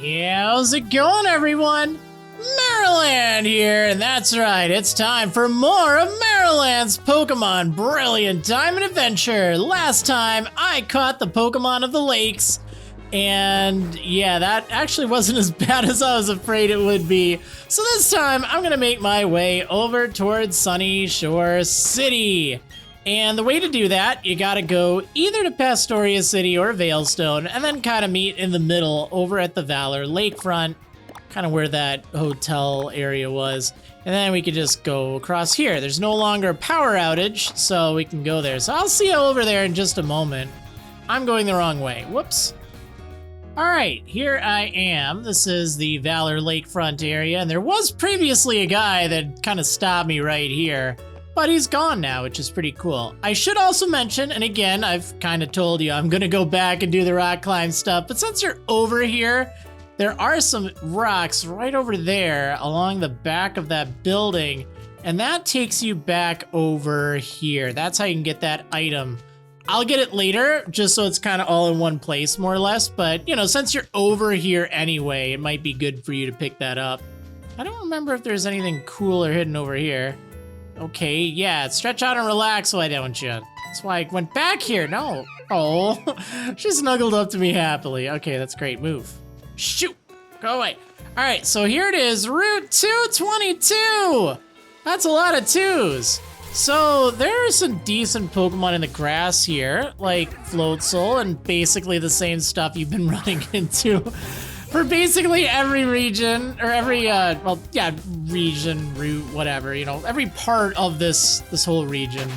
Yeah, how's it going, everyone? Marriland here, and that's right, it's time for more of Marriland's Pokemon Brilliant Time and Adventure. Last time, I caught the Pokemon of the lakes, and yeah, that actually wasn't as bad as I was afraid it would be. So this time, I'm gonna make my way over towards Sunyshore City. And the way to do that, you gotta go either to Pastoria City or Veilstone, and then kind of meet in the middle over at the Valor Lakefront, kind of where that hotel area was. And then we could just go across here. There's no longer a power outage, so we can go there. So I'll see you over there in just a moment. I'm going the wrong way. Whoops. All right, here I am. This is the Valor Lakefront area, and there was previously a guy that kind of stopped me right here. But he's gone now, which is pretty cool. I should also mention, and again, I've kind of told you, I'm gonna go back and do the rock climb stuff, but since you're over here, there are some rocks right over there along the back of that building, and that takes you back over here. That's how you can get that item. I'll get it later, just so it's kind of all in one place, more or less, but, you know, since you're over here anyway, it might be good for you to pick that up. I don't remember if there's anything cool or hidden over here. Okay, yeah, stretch out and relax, why don't you? That's why I went back here, no. Oh, she snuggled up to me happily. Okay, that's great, move. Shoot, go away. All right, so here it is, Route 222. That's a lot of twos. So there are some decent Pokemon in the grass here, like Floatzel and basically the same stuff you've been running into for basically every region, or every, well, yeah, region, route, whatever, you know, every part of this whole region.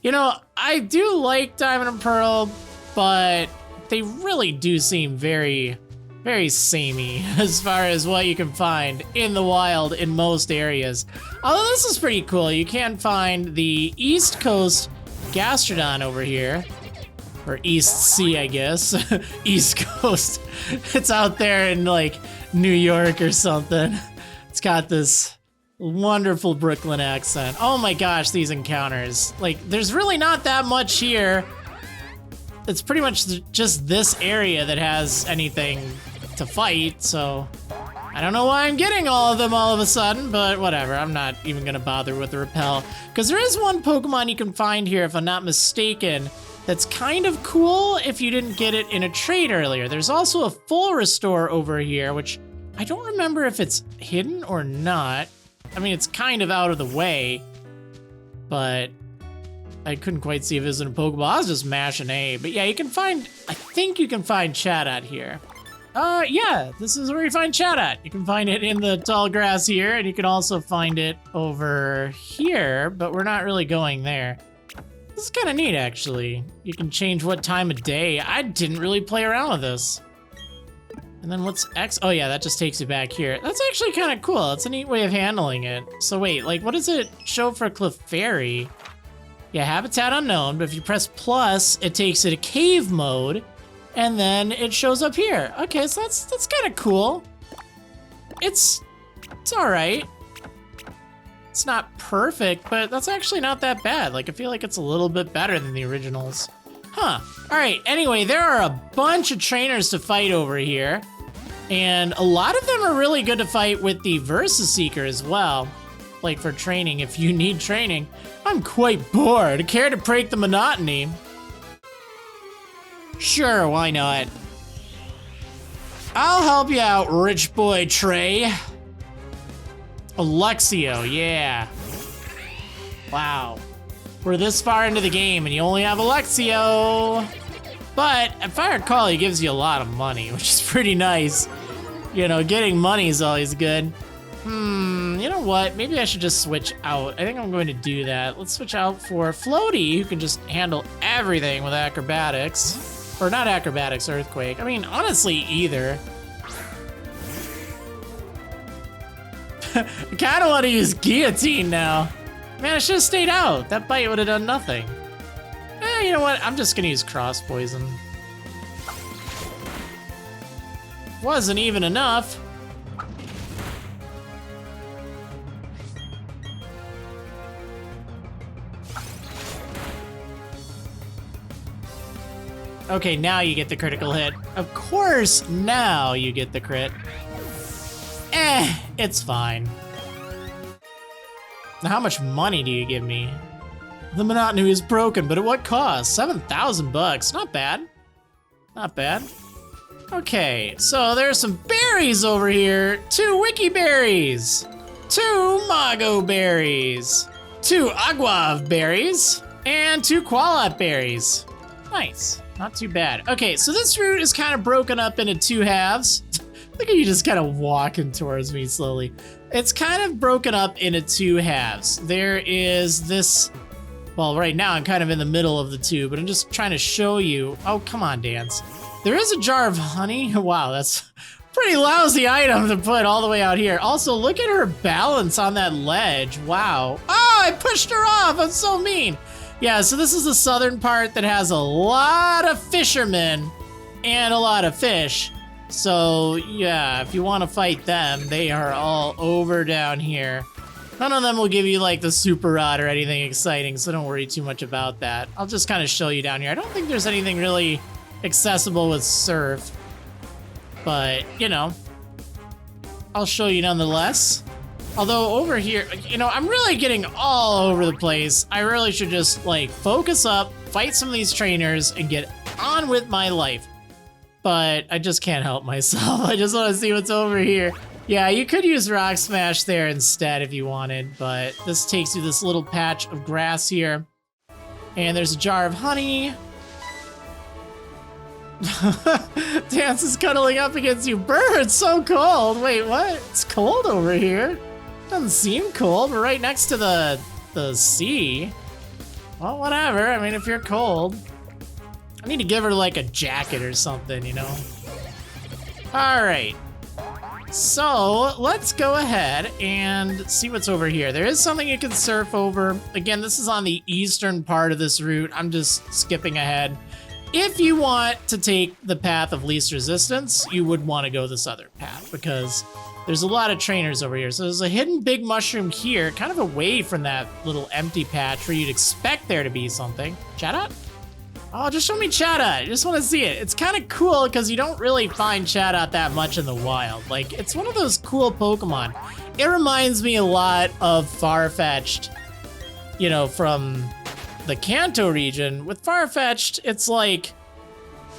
You know, I do like Diamond and Pearl, but they really do seem very, very samey as far as what you can find in the wild in most areas. Although this is pretty cool. You can find the East Coast Gastrodon over here. Or East Sea, I guess. East Coast. It's out there in like New York or something. It's got this wonderful Brooklyn accent. Oh my gosh, these encounters. Like, there's really not that much here. It's pretty much just this area that has anything to fight, so I don't know why I'm getting all of them all of a sudden, but whatever. I'm not even gonna bother with the repel. Because there is one Pokemon you can find here, if I'm not mistaken, that's kind of cool if you didn't get it in a trade earlier. There's also a full restore over here, which I don't remember if it's hidden or not. I mean, it's kind of out of the way, but I couldn't quite see if it was in a Pokeball. I was just mashing A, but yeah, you can find, I think you can find Chatot here. Yeah, this is where you find Chatot. You can find it in the tall grass here, and you can also find it over here, but we're not really going there. This is kind of neat, actually. You can change what time of day. I didn't really play around with this. And then what's X? Oh yeah, that just takes you back here. That's actually kind of cool. It's a neat way of handling it. So wait, like what does it show for Clefairy? Yeah, habitat unknown, but if you press plus, it takes it to cave mode, and then it shows up here. Okay, so that's kind of cool. It's all right. It's not perfect, but that's actually not that bad. Like, I feel like it's a little bit better than the originals. Huh. All right, anyway, there are a bunch of trainers to fight over here, and a lot of them are really good to fight with the Versus Seeker as well. Like for training, if you need training. I'm quite bored. Care to break the monotony? Sure, why not? I'll help you out, rich boy Trey. Alexio, yeah. Wow. We're this far into the game and you only have Alexio. But if I recall, he gives you a lot of money, which is pretty nice. You know, getting money is always good. You know what? Maybe I should just switch out. I think I'm going to do that. Let's switch out for Floaty, who can just handle everything with acrobatics. Or not acrobatics, earthquake. I mean, honestly, either. I kind of want to use guillotine now. Man, I should have stayed out. That bite would have done nothing. You know what? I'm just going to use cross poison. Wasn't even enough. Okay, now you get the critical hit. Of course, now you get the crit. It's fine. Now, how much money do you give me? The monotony is broken, but at what cost? 7,000 bucks. Not bad. Not bad. Okay, so there's some berries over here. 2 wiki berries. 2 mago berries. 2 agua berries. And 2 qualat berries. Nice. Not too bad. Okay, so this route is kind of broken up into 2 halves. Look at you just kind of walking towards me slowly. It's kind of broken up into 2 halves. There is this... Well, right now I'm kind of in the middle of the 2, but I'm just trying to show you. Oh, come on, Dance. There is a jar of honey. Wow, that's a pretty lousy item to put all the way out here. Also, look at her balance on that ledge. Wow. Oh, I pushed her off. I'm so mean. Yeah, so this is the southern part that has a lot of fishermen and a lot of fish. So, yeah, if you want to fight them, they are all over down here. None of them will give you, like, the super rod or anything exciting, so don't worry too much about that. I'll just kind of show you down here. I don't think there's anything really accessible with surf, but, you know, I'll show you nonetheless. Although over here, you know, I'm really getting all over the place. I really should just, like, focus up, fight some of these trainers, and get on with my life. But I just can't help myself. I just want to see what's over here. Yeah, you could use Rock Smash there instead if you wanted, but this takes you this little patch of grass here. And there's a jar of honey. Dance is cuddling up against you. Brr, it's so cold. Wait, what? It's cold over here. Doesn't seem cold. We're right next to the sea. Well, whatever. I mean, if you're cold. I need to give her like a jacket or something, you know? All right. So let's go ahead and see what's over here. There is something you can surf over. Again, this is on the eastern part of this route. I'm just skipping ahead. If you want to take the path of least resistance, you would want to go this other path because there's a lot of trainers over here. So there's a hidden big mushroom here, kind of away from that little empty patch where you'd expect there to be something. Chatot? Oh, just show me Chatot. I just want to see it. It's kind of cool because you don't really find Chatot that much in the wild. Like, it's one of those cool Pokemon. It reminds me a lot of Farfetch'd, you know, from the Kanto region. With Farfetch'd, it's like,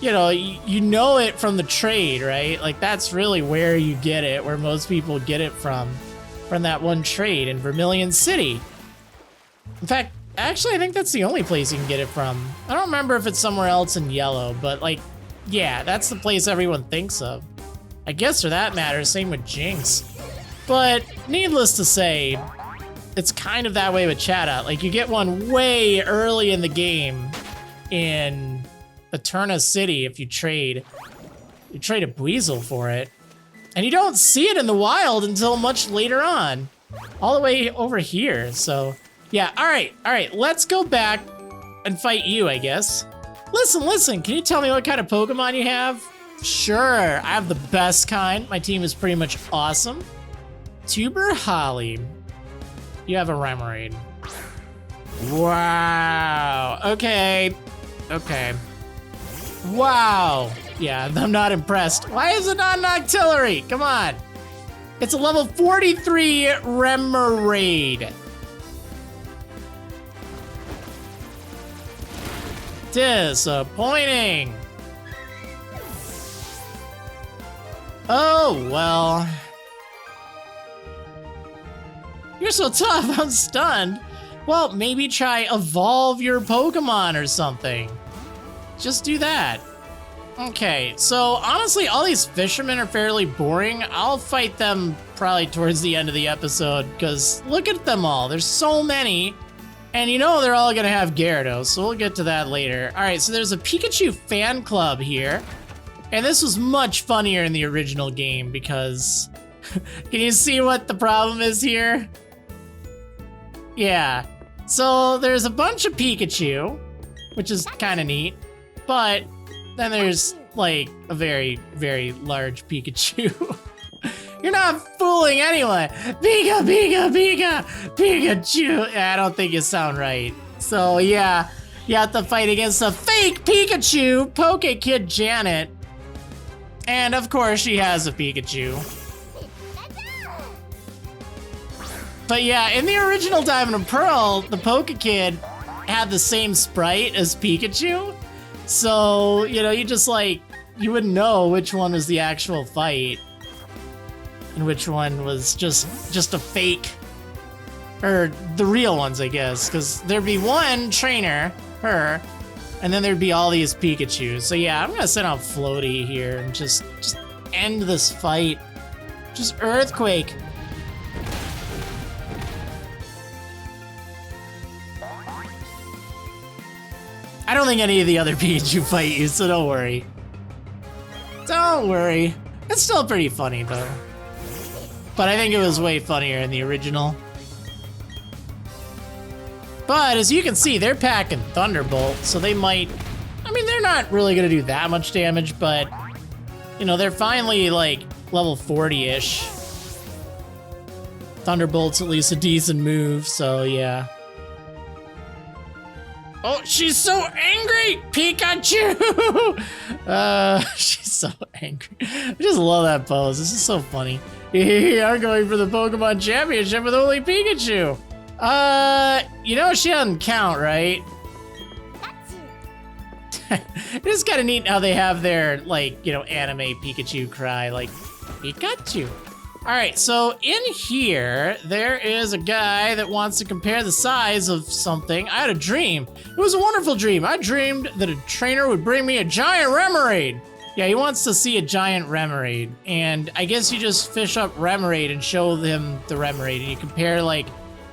you know, you know it from the trade, right? Like, that's really where you get it, where most people get it from that one trade in Vermilion City. In fact, actually, I think that's the only place you can get it from. I don't remember if it's somewhere else in Yellow, but like, yeah, that's the place everyone thinks of. I guess for that matter, same with Jinx. But needless to say, it's kind of that way with Chatot. Like, you get one way early in the game in Eterna City if you trade a Buizel for it. And you don't see it in the wild until much later on. All the way over here, so... Yeah, all right, let's go back and fight you, I guess. Listen, can you tell me what kind of Pokemon you have? Sure, I have the best kind. My team is pretty much awesome. Tuber Holly. You have a Remoraid. Wow, okay. Wow, yeah, I'm not impressed. Why is it not an Octillery? Come on. It's a level 43 Remoraid. Disappointing. Oh, well. You're so tough, I'm stunned. Well, maybe try evolve your Pokemon or something. Just do that. Okay, so honestly, all these fishermen are fairly boring. I'll fight them probably towards the end of the episode because look at them all. There's so many. And you know they're all gonna have Gyarados, so we'll get to that later. All right, so there's a Pikachu fan club here. And this was much funnier in the original game because... Can you see what the problem is here? Yeah. So there's a bunch of Pikachu, which is kind of neat. But then there's, like, a very, very large Pikachu. You're not fooling anyone. Pikachu. I don't think you sound right. So yeah, You have to fight against a fake Pikachu, Poke Kid Janet. And of course, she has a Pikachu. But yeah, in the original Diamond and Pearl, the Poke Kid had the same sprite as Pikachu. So, you know, you just like, you wouldn't know which one was the actual fight and which one was just a fake, or the real ones, I guess, because there'd be one trainer, her, and then there'd be all these Pikachus. So yeah, I'm gonna send out Floaty here and just end this fight. Just Earthquake. I don't think any of the other Pikachu fight you, so don't worry. Don't worry. It's still pretty funny, though. But I think it was way funnier in the original. But as you can see, they're packing Thunderbolt, so they might... I mean, they're not really going to do that much damage, but... You know, they're finally, like, level 40-ish. Thunderbolt's at least a decent move, so yeah. Oh, she's so angry! Pikachu! She's so angry. I just love that pose. This is so funny. I'm going for the Pokemon Championship with only Pikachu. You know she doesn't count, right? It's kind of neat how they have their, like, you know, anime Pikachu cry, like, Pikachu. All right, so in here, there is a guy that wants to compare the size of something. I had a dream. It was a wonderful dream. I dreamed that a trainer would bring me a giant Remoraid. Yeah, he wants to see a giant Remoraid. And I guess you just fish up Remoraid and show him the Remoraid. And you compare, like,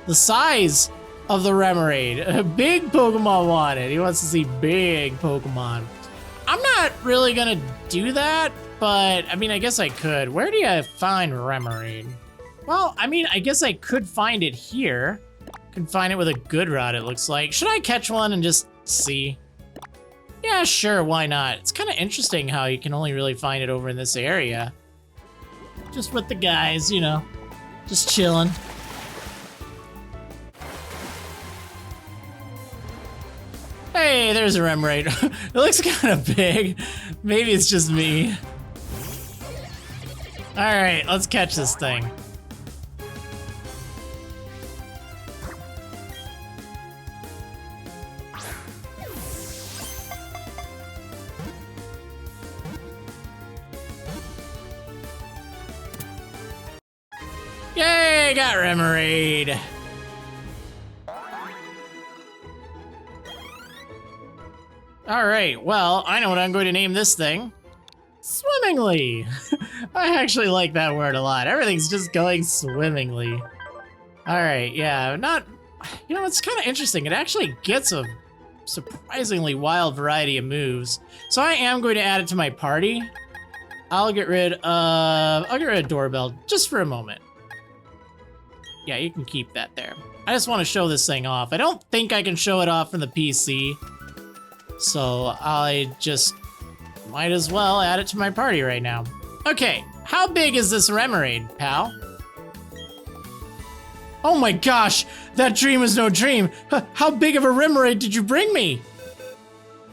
the size of the Remoraid. A big Pokemon wanted. He wants to see big Pokemon. I'm not really gonna do that. But, I mean, I guess I could. Where do you find Remoraid? Well, I mean, I guess I could find it here. Can find it with a good rod, it looks like. Should I catch one and just see? Yeah, sure, why not? It's kind of interesting how you can only really find it over in this area. Just with the guys, you know, just chilling. Hey, there's a Remoraid. It looks kind of big. Maybe it's just me. All right, let's catch this thing. Yay, got Remoraid. All right, well, I know what I'm going to name this thing. Swimmingly. I actually like that word a lot. Everything's just going swimmingly. All right, yeah, not, you know, it's kind of interesting. It actually gets a surprisingly wild variety of moves. So I am going to add it to my party. I'll get rid of Doorbell just for a moment. Yeah, you can keep that there. I just want to show this thing off. I don't think I can show it off from the PC. So I just might as well add it to my party right now. Okay, how big is this Remoraid, pal? Oh my gosh, that dream is no dream. How big of a Remoraid did you bring me?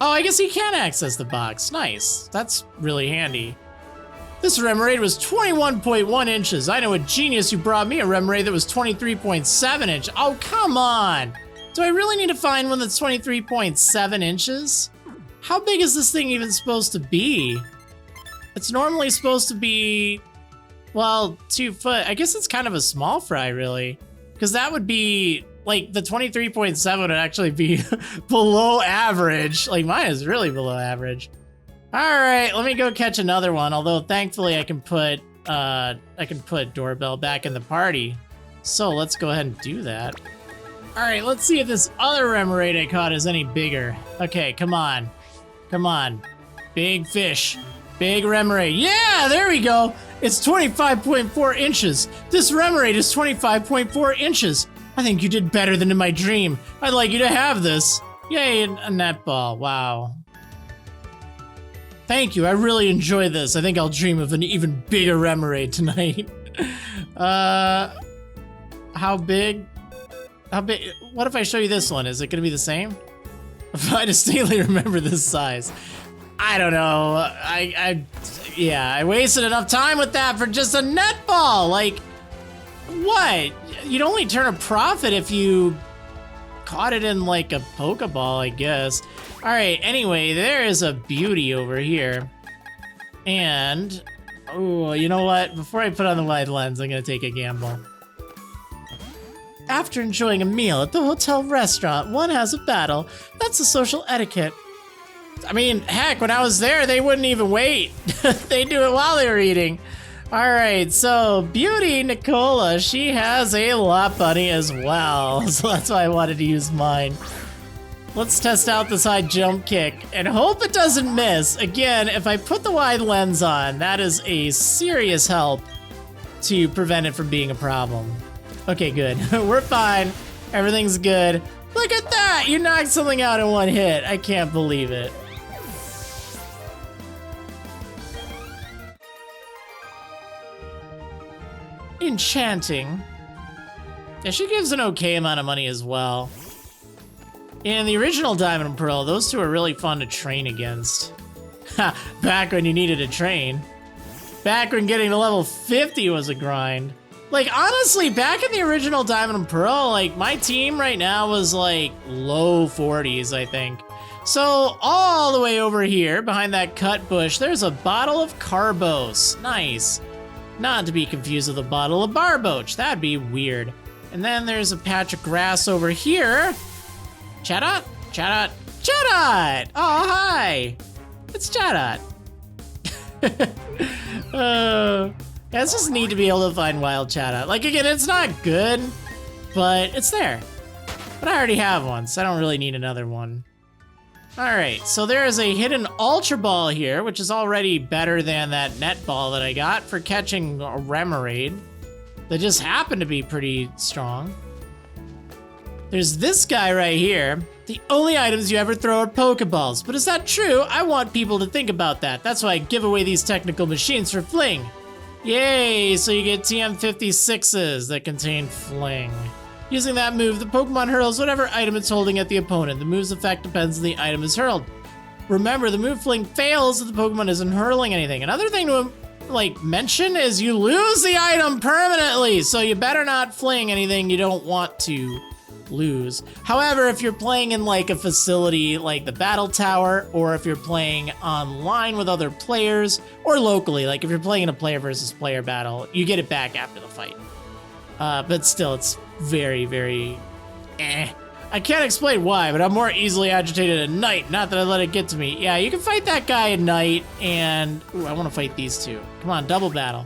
Oh, I guess he can access the box. Nice, that's really handy. This Remoraid was 21.1 inches. I know a genius who brought me a Remoraid that was 23.7 inch. Oh, come on. Do I really need to find one that's 23.7 inches? How big is this thing even supposed to be? It's normally supposed to be, well, 2 foot. I guess it's kind of a small fry, really. Because that would be, like, the 23.7 would actually be below average. Like, mine is really below average. All right, let me go catch another one. Although, thankfully, I can put Doorbell back in the party. So, let's go ahead and do that. All right, let's see if this other Remoraid I caught is any bigger. Okay, come on. Come on. Big fish. Big Remoraid. Yeah, there we go. It's 25.4 inches. This Remoraid is 25.4 inches. I think you did better than in my dream. I'd like you to have this. Yay, a netball. Wow. Thank you. I really enjoy this. I think I'll dream of an even bigger Remoraid tonight. How big? How big? What if I show you this one? Is it going to be the same? If I distinctly remember this size. I don't know. Yeah, I wasted enough time with that for just a netball. Like, what? You'd only turn a profit if you caught it in like a Pokeball, I guess. All right, anyway, there is a beauty over here. And, oh, you know what? Before I put on the wide lens, I'm gonna take a gamble. After enjoying a meal at the hotel restaurant, one has a battle. That's the social etiquette. I mean, heck, when I was there, they wouldn't even wait. They do it while they were eating. All right, so Beauty Nicola, she has a lap bunny as well. So that's why I wanted to use mine. Let's test out this high jump kick and hope it doesn't miss. Again, if I put the wide lens on, that is a serious help to prevent it from being a problem. Okay, good. We're fine. Everything's good. Look at that! You knocked something out in one hit. I can't believe it. Enchanting. Yeah, she gives an okay amount of money as well. In the original Diamond and Pearl, those two are really fun to train against. Ha! Back when you needed to train. Back when getting to level 50 was a grind. Like, honestly, back in the original Diamond and Pearl, like, my team right now was, like, low 40s, I think. So, all the way over here, behind that cut bush, there's a bottle of Carbos. Nice. Not to be confused with a bottle of Barboach. That'd be weird. And then there's a patch of grass over here. Chatot? Chatot? Chatot! Oh, hi! It's Chatot. Yeah, it's just neat to be able to find wild Chatot. Like, again, it's not good, but it's there. But I already have one, so I don't really need another one. All right, so there is a hidden Ultra Ball here, which is already better than that net ball that I got for catching a Remoraid. That just happened to be pretty strong. There's this guy right here. The only items you ever throw are Pokeballs. But is that true? I want people to think about that. That's why I give away these technical machines for Fling. Yay, so you get TM56s that contain Fling. Using that move, the Pokemon hurls whatever item it's holding at the opponent. The move's effect depends on the item is hurled. Remember, the move Fling fails if the Pokemon isn't hurling anything. Another thing to mention is you lose the item permanently, so you better not Fling anything you don't want to lose. However, if you're playing in like a facility like the Battle Tower, or if you're playing online with other players, or locally, like if you're playing in a player versus player battle, you get it back after the fight. But still, it's very, very I can't explain why, but I'm more easily agitated at night. Not that I let it get to me. Yeah, you can fight that guy at night, and ooh, I want to fight these two. Come on, double battle.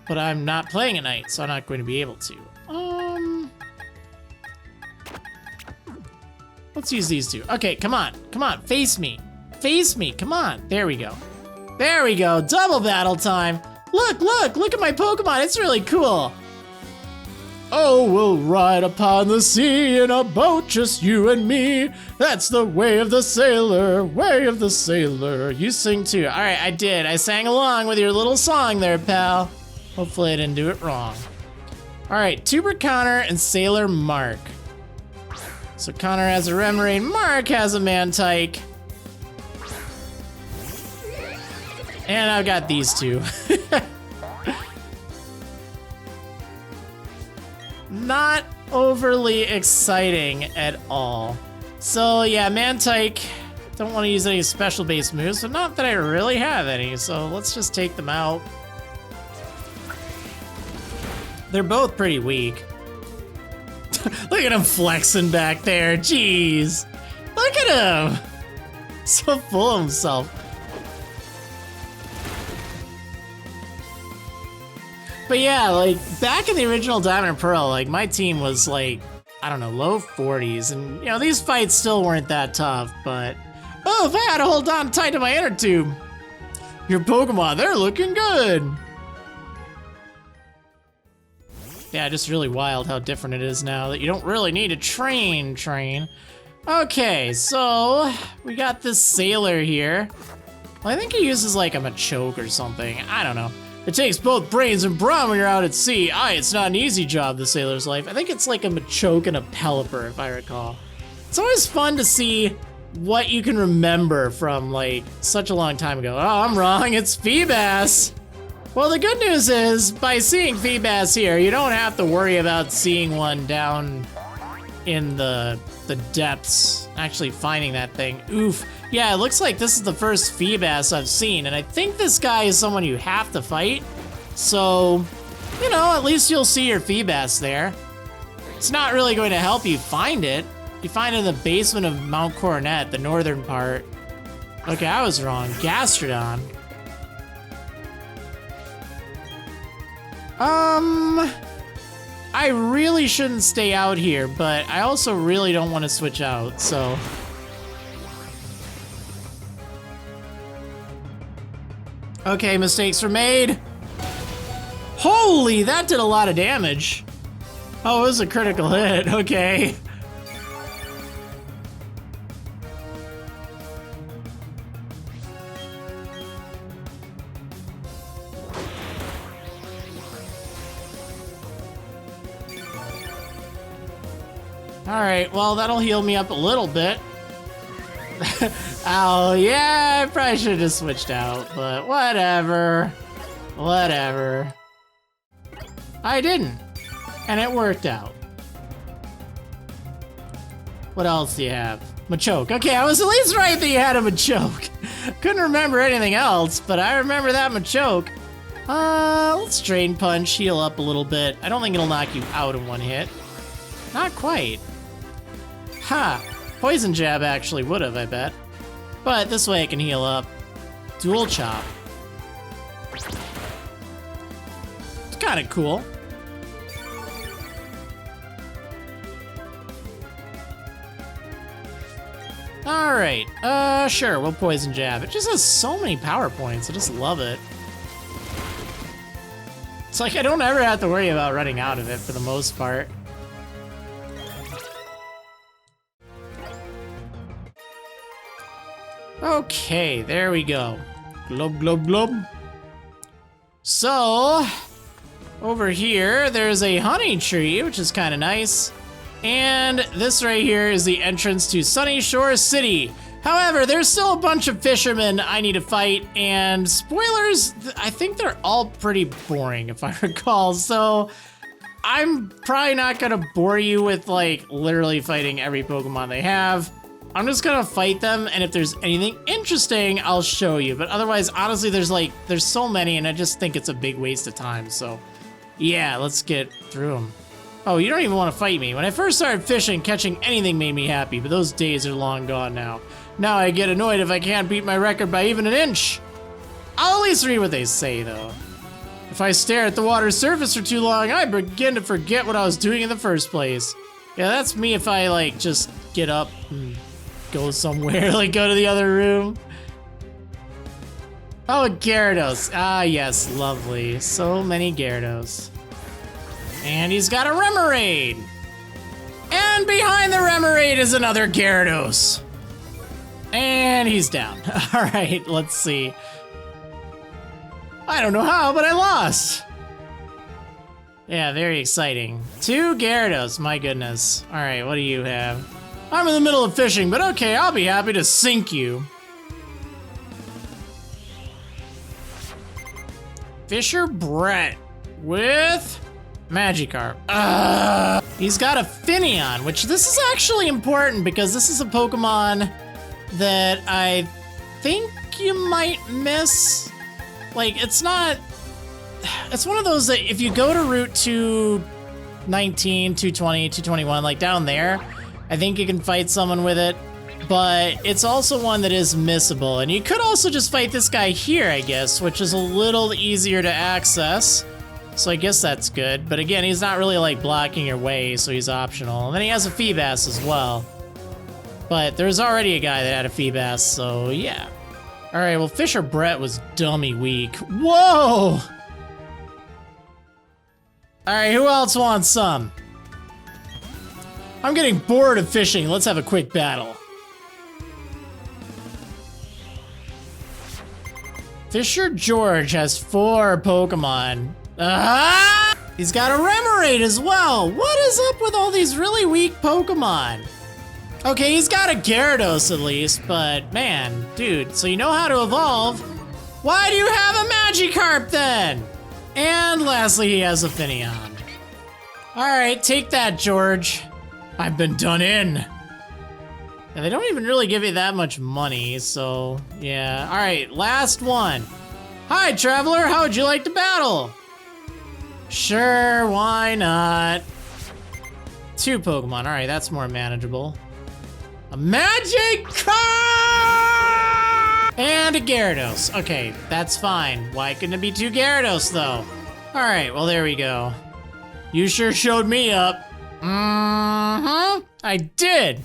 But I'm not playing at night, so I'm not going to be able to. Let's use these two. Okay, come on, face me. Face me, come on. There we go. There we go, double battle time. Look at my Pokemon, it's really cool. Oh, we'll ride upon the sea in a boat, just you and me. That's the way of the sailor, way of the sailor. You sing too. All right, I did. I sang along with your little song there, pal. Hopefully I didn't do it wrong. All right, Tuber Connor and Sailor Mark. So Connor has a Remoraid, Mark has a Mantike. And I've got these two. Not overly exciting at all. So yeah, Mantike, don't want to use any special base moves, but not that I really have any, so let's just take them out. They're both pretty weak. Look at him flexing back there, jeez. Look at him. So full of himself. But yeah, like, back in the original Diamond and Pearl, like, my team was, like, I don't know, low 40s. And, you know, these fights still weren't that tough, but... Oh, if I had to hold on tight to my inner tube. Your Pokemon, they're looking good. Yeah, just really wild how different it is now that you don't really need to train. Okay, so we got this sailor here. Well, I think he uses like a Machoke or something. I don't know. It takes both brains and brawn when you're out at sea. It's not an easy job, the sailor's life. I think it's like a Machoke and a Pelipper, if I recall. It's always fun to see what you can remember from like such a long time ago. Oh, I'm wrong, it's Feebas. Well, the good news is by seeing Feebas here, you don't have to worry about seeing one down in the depths, actually finding that thing. Oof. Yeah, it looks like this is the first Feebas I've seen, and I think this guy is someone you have to fight. So, you know, at least you'll see your Feebas there. It's not really going to help you find it. You find it in the basement of Mount Coronet, the northern part. Okay, I was wrong. Gastrodon. I really shouldn't stay out here, but I also really don't want to switch out, so. Okay, mistakes were made. Holy, that did a lot of damage. Oh, it was a critical hit, okay. All right, well, that'll heal me up a little bit. Oh, yeah, I probably should have just switched out, but whatever. Whatever. I didn't, and it worked out. What else do you have? Machoke. Okay, I was at least right that you had a Machoke. Couldn't remember anything else, but I remember that Machoke. Let's Drain Punch, heal up a little bit. I don't think it'll knock you out in one hit. Not quite. Ha! Poison Jab actually would have, I bet. But this way I can heal up. Dual Chop. It's kind of cool. Alright, sure, we'll Poison Jab. It just has so many power points, I just love it. It's like I don't ever have to worry about running out of it for the most part. Okay, there we go. Glob, glob, glob. So, over here, there's a honey tree, which is kind of nice. And this right here is the entrance to Sunyshore City. However, there's still a bunch of fishermen I need to fight, and spoilers, I think they're all pretty boring, if I recall. So, I'm probably not gonna bore you with, like, literally fighting every Pokemon they have. I'm just gonna fight them, and if there's anything interesting, I'll show you. But otherwise, honestly, there's so many, and I just think it's a big waste of time. So, yeah, let's get through them. Oh, you don't even want to fight me. When I first started fishing, catching anything made me happy, but those days are long gone now. Now I get annoyed if I can't beat my record by even an inch. I'll at least read what they say, though. If I stare at the water's surface for too long, I begin to forget what I was doing in the first place. Yeah, that's me if I, like, just get up and go somewhere, like go to the other room. Oh, Gyarados. Ah, yes, lovely. So many Gyarados. And he's got a Remoraid. And behind the Remoraid is another Gyarados. And he's down. All right, let's see. I don't know how, but I lost. Yeah, very exciting. 2 Gyarados, my goodness. All right, what do you have? I'm in the middle of fishing, but okay, I'll be happy to sink you. Fisher Brett with Magikarp. He's got a Finneon, which this is actually important because this is a Pokemon that I think you might miss. Like, it's not... It's one of those that if you go to Route 219, 220, 221, like down there, I think you can fight someone with it, but it's also one that is missable. And you could also just fight this guy here, I guess, which is a little easier to access. So I guess that's good. But again, he's not really like blocking your way, so he's optional. And then he has a Feebas as well. But there's already a guy that had a Feebas, so yeah. All right, well, Fisher Brett was dummy weak. Whoa! All right, who else wants some? I'm getting bored of fishing. Let's have a quick battle. Fisher George has 4 Pokemon. He's got a Remoraid as well. What is up with all these really weak Pokemon? Okay, he's got a Gyarados at least, but man, dude, so you know how to evolve. Why do you have a Magikarp then? And lastly, he has a Finneon. All right, take that, George. I've been done in. And they don't even really give you that much money, so yeah. All right, last one. Hi, traveler, how would you like to battle? Sure, why not? 2 Pokemon, all right, that's more manageable. A Magikarp! And a Gyarados. Okay, that's fine. Why couldn't it be 2 Gyarados, though? All right, well, there we go. You sure showed me up. Mm-hmm, I did.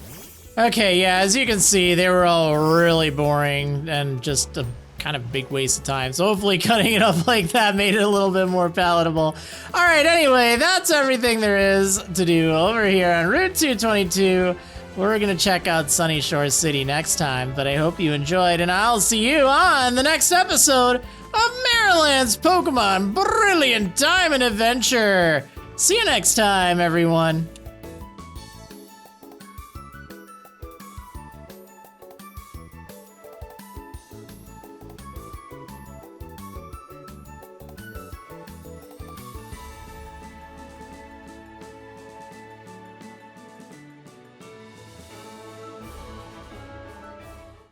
Okay, yeah, as you can see, they were all really boring and just a kind of big waste of time. So hopefully cutting it up like that made it a little bit more palatable. All right, anyway, that's everything there is to do over here on Route 222. We're gonna check out Sunyshore City next time, but I hope you enjoyed, and I'll see you on the next episode of Marriland's Pokemon Brilliant Diamond Adventure. See you next time, everyone.